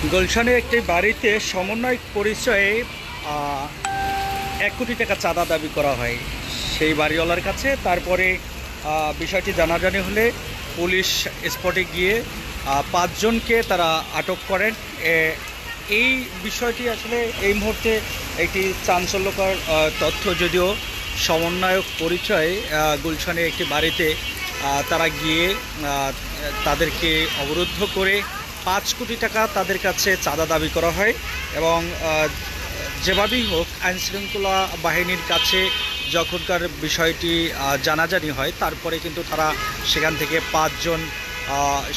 গুলশানে একটি বাড়িতে সমন্বয়ক পরিচয়ে 1 কোটি টাকা চাঁদা দাবি করা হয় সেই বাড়িওয়ালার কাছে। তারপরে বিষয়টি জানাজানি হলে পুলিশ স্পটে গিয়ে 5 জনকে তারা আটক করেন। এই বিষয়টি আসলে এই মুহূর্তে একটি চাঞ্চল্যকর তথ্য, যদিও সমন্বয়ক পরিচয়ে গুলশানে একটি বাড়িতে তারা গিয়ে তাদেরকে অবরুদ্ধ করে 5 কোটি টাকা তাদের কাছে চাঁদা দাবি করা হয়। এবং যেভাবেই হোক আইনশৃঙ্খলা বাহিনীর কাছে যখনকার বিষয়টি জানাজানি হয়, তারপরে কিন্তু তারা সেখান থেকে 5 জন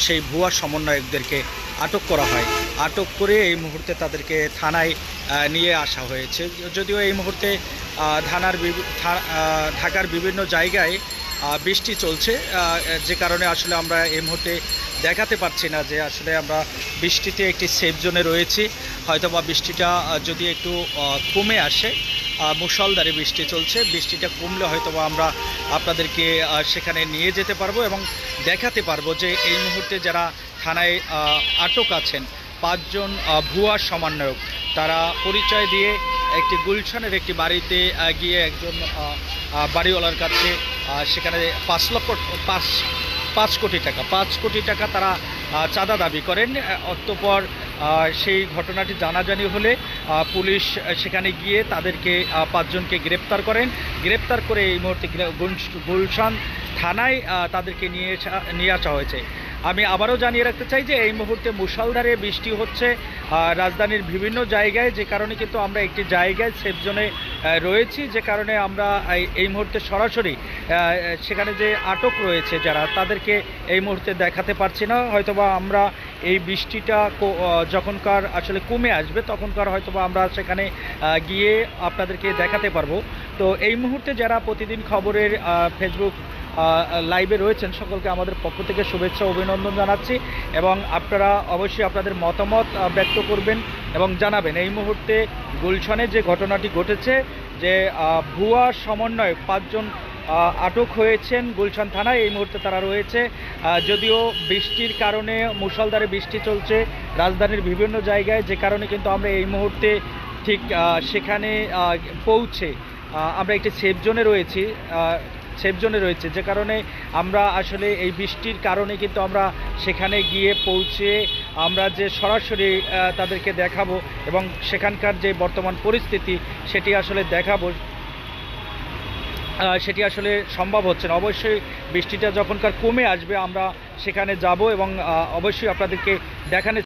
সেই ভুয়া সমন্বয়কদেরকে আটক করা হয়। আটক করে এই মুহূর্তে তাদেরকে থানায় নিয়ে আসা হয়েছে। যদিও এই মুহূর্তে ঢাকার বিভিন্ন জায়গায় বৃষ্টি চলছে, যে কারণে আসলে আমরা এই মুহূর্তে দেখাতে পারছি না যে আসলে আমরা বৃষ্টিতে একটি সেফ জোনে রয়েছি। হয়তোবা বৃষ্টিটা যদি একটু কমে আসে, মুষলধারে বৃষ্টি চলছে, বৃষ্টিটা কমলে হয়তোবা আমরা আপনাদেরকে সেখানে নিয়ে যেতে পারবো এবং দেখাতে পারবো যে এই মুহূর্তে যারা থানায় আটক আছেন 5 জন ভুয়া সমন্বয়ক, তারা পরিচয় দিয়ে একটি গুলশানের একটি বাড়িতে গিয়ে একজন বাড়িওয়ালার কাছে সেখানে 5 কোটি টাকা তারা চাঁদা দাবি করেন। অতঃপর সেই ঘটনাটি জানাজানি হলে পুলিশ সেখানে গিয়ে তাদেরকে 5 জনকে গ্রেপ্তার করেন। গ্রেপ্তার করে এই মুহূর্তে গুলশান থানায় তাদেরকে নিয়ে আসা হয়েছে। আমি আবারও জানিয়ে রাখতে চাই যে এই মুহূর্তে মুষলধারে বৃষ্টি হচ্ছে রাজধানীর বিভিন্ন জায়গায়, যে কারণে কিন্তু আমরা একটি জায়গায় সেফ জোনে রয়েছি, যে কারণে আমরা এই মুহূর্তে সরাসরি সেখানে যে আটক রয়েছে যারা, তাদেরকে এই মুহূর্তে দেখাতে পারছি না। হয়তোবা আমরা এই বৃষ্টিটা যখনকার আসলে কমে আসবে তখনকার হয়তোবা আমরা সেখানে গিয়ে আপনাদেরকে দেখাতে পারবো। তো এই মুহূর্তে যারা প্রতিদিন খবরের ফেসবুক লাইভে রয়েছেন, সকলকে আমাদের পক্ষ থেকে শুভেচ্ছা অভিনন্দন জানাচ্ছি এবং আপনারা অবশ্যই আপনাদের মতামত ব্যক্ত করবেন এবং জানাবেন এই মুহূর্তে গুলশানে যে ঘটনাটি ঘটেছে, যে ভুয়া সমন্বয় 5 জন আটক হয়েছেন গুলশান থানায়। এই মুহূর্তে তারা রয়েছে, যদিও বৃষ্টির কারণে মুষলধারে বৃষ্টি চলছে রাজধানীর বিভিন্ন জায়গায়, যে কারণে কিন্তু আমরা এই মুহূর্তে ঠিক সেখানে পৌঁছে আমরা একটি সেফ জোনে রয়েছে, যে কারণে আমরা আসলে এই বৃষ্টির কারণে কিন্তু আমরা সেখানে গিয়ে পৌঁছে আমরা যে সরাসরি তাদেরকে দেখাবো এবং সেখানকার যে বর্তমান পরিস্থিতি সেটি আসলে দেখাবো, সেটি আসলে সম্ভব হচ্ছে না। অবশ্যই বৃষ্টিটা যখনকার কমে আসবে আমরা সেখানে যাব এবং অবশ্যই আপনাদেরকে দেখানোর